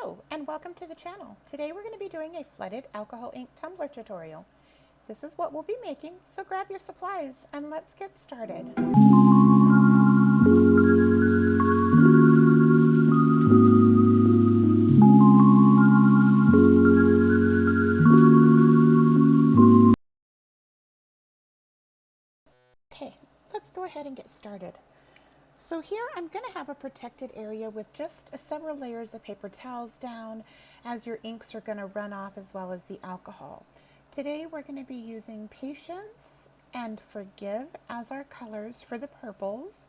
Hello and welcome to the channel. Today we're going to be doing a flooded alcohol ink tumbler tutorial. This is what we'll be making, so grab your supplies and let's get started. Okay, let's go ahead and get started. So here I'm going to have a protected area with just several layers of paper towels down, as your inks are going to run off as well as the alcohol. Today we're going to be using Patience and Forgive as our colors for the purples.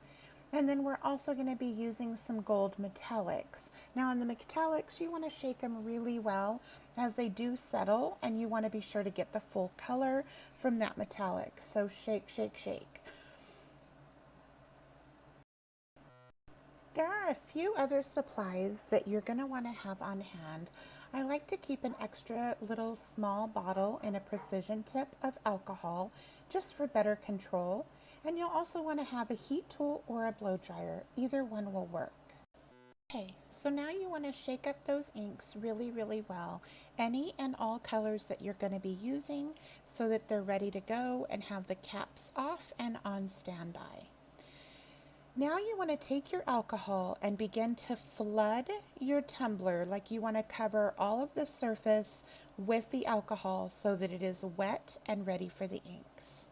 And then we're also going to be using some gold metallics. Now in the metallics, you want to shake them really well as they do settle, and you want to be sure to get the full color from that metallic. So shake, shake, shake. There are a few other supplies that you're going to want to have on hand. I like to keep an extra little small bottle and a precision tip of alcohol just for better control. And you'll also want to have a heat tool or a blow dryer. Either one will work. Okay, so now you want to shake up those inks really, really well. Any and all colors that you're going to be using so that they're ready to go and have the caps off and on standby. Now you want to take your alcohol and begin to flood your tumbler, like you want to cover all of the surface with the alcohol so that it is wet and ready for the inks.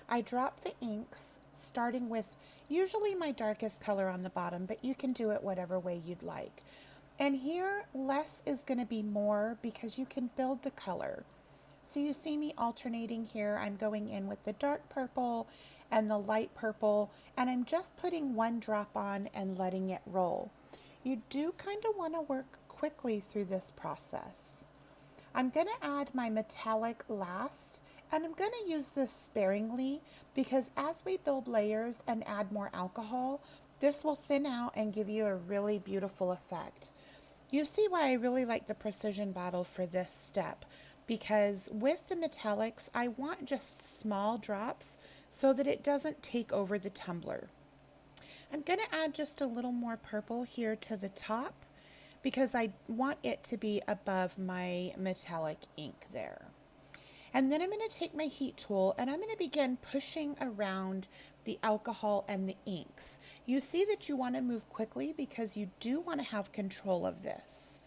I drop the inks starting with usually my darkest color on the bottom, but you can do it whatever way you'd like. And here, less is going to be more because you can build the color. So you see me alternating here. I'm going in with the dark purple and the light purple, and I'm just putting one drop on and letting it roll. You do kind of want to work quickly through this process. I'm going to add my metallic last, and I'm going to use this sparingly because as we build layers and add more alcohol, this will thin out and give you a really beautiful effect. You see why I really like the precision bottle for this step, because with the metallics, I want just small drops so that it doesn't take over the tumbler. I'm going to add just a little more purple here to the top because I want it to be above my metallic ink there. And then I'm going to take my heat tool and I'm going to begin pushing around the alcohol and the inks. You see that you want to move quickly because you do want to have control of this.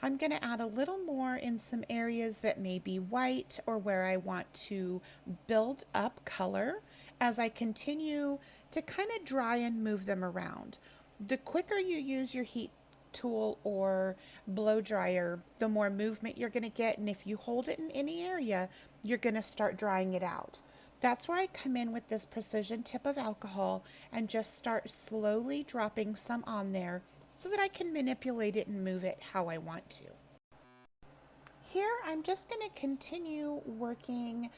I'm going to add a little more in some areas that may be white or where I want to build up color as I continue to kind of dry and move them around. The quicker you use your heat tool or blow dryer, the more movement you're going to get, and if you hold it in any area, you're going to start drying it out. That's where I come in with this precision tip of alcohol and just start slowly dropping some on there so that I can manipulate it and move it how I want to. Here I'm just going to continue working,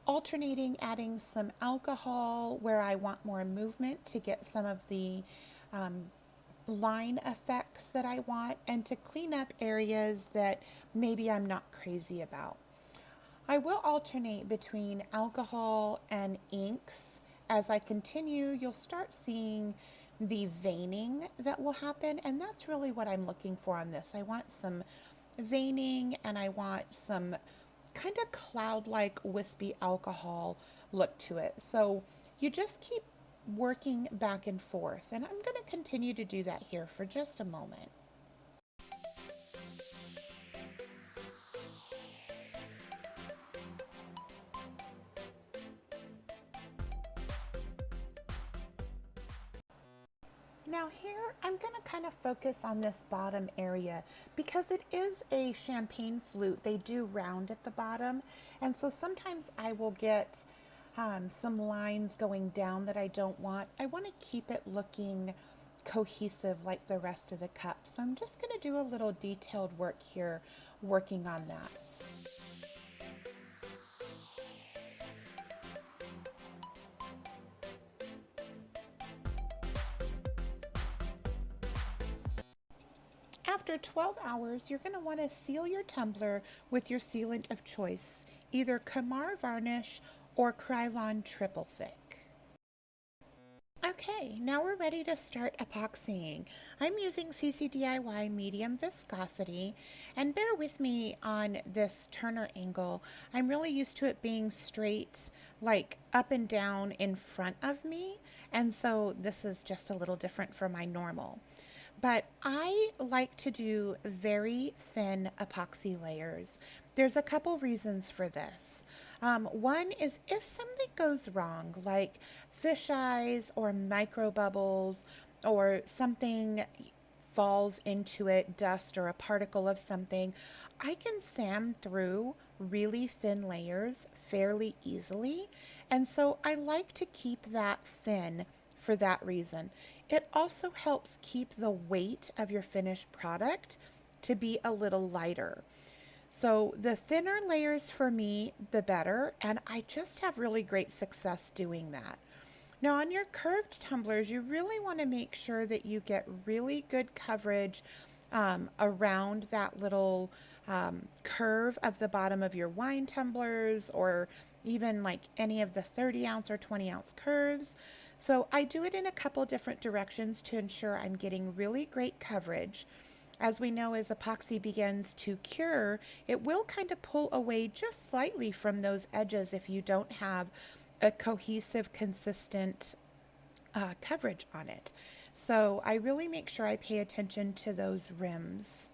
alternating, adding some alcohol where I want more movement to get some of the line effects that I want, and to clean up areas that maybe I'm not crazy about. I will alternate between alcohol and inks. As I continue, you'll start seeing the veining that will happen, and that's really what I'm looking for on this. I want some veining and I want some kind of cloud-like wispy alcohol look to it. So you just keep working back and forth, and I'm going to continue to do that here for just a moment. Now here I'm going to kind of focus on this bottom area because it is a champagne flute. They do round at the bottom, and so sometimes I will get some lines going down that I don't want. I want to keep it looking cohesive like the rest of the cup. So I'm just going to do a little detailed work here working on that. After 12 hours, you're going to want to seal your tumbler with your sealant of choice, either Camar Varnish or Krylon Triple Thick. Okay, now we're ready to start epoxying. I'm using CCDIY medium viscosity, and bear with me on this turner angle. I'm really used to it being straight, like up and down in front of me, and so this is just a little different from my normal. But I like to do very thin epoxy layers. There's a couple reasons for this. One is if something goes wrong, like fish eyes or micro bubbles, or something falls into it, dust or a particle of something, I can sand through really thin layers fairly easily. And so I like to keep that thin for that reason. It also helps keep the weight of your finished product to be a little lighter. So the thinner layers for me, the better, and I just have really great success doing that. Now on your curved tumblers, you really want to make sure that you get really good coverage around that little curve of the bottom of your wine tumblers, or even like any of the 30-ounce or 20-ounce curves. So I do it in a couple different directions to ensure I'm getting really great coverage. As we know, as epoxy begins to cure, it will kind of pull away just slightly from those edges if you don't have a cohesive, consistent coverage on it. So I really make sure I pay attention to those rims.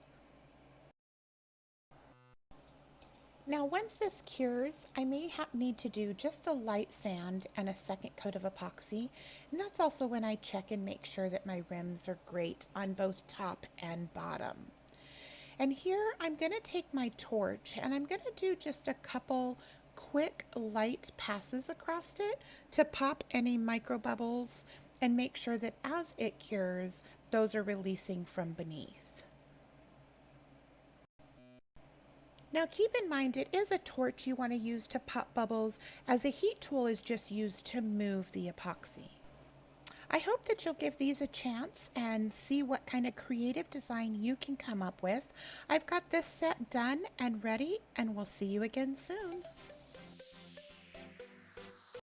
Now once this cures, I may need to do just a light sand and a second coat of epoxy, and that's also when I check and make sure that my rims are great on both top and bottom. And here I'm going to take my torch and I'm going to do just a couple quick light passes across it to pop any micro bubbles and make sure that as it cures, those are releasing from beneath. Now keep in mind it is a torch you want to use to pop bubbles, as a heat tool is just used to move the epoxy. I hope that you'll give these a chance and see what kind of creative design you can come up with. I've got this set done and ready, and we'll see you again soon.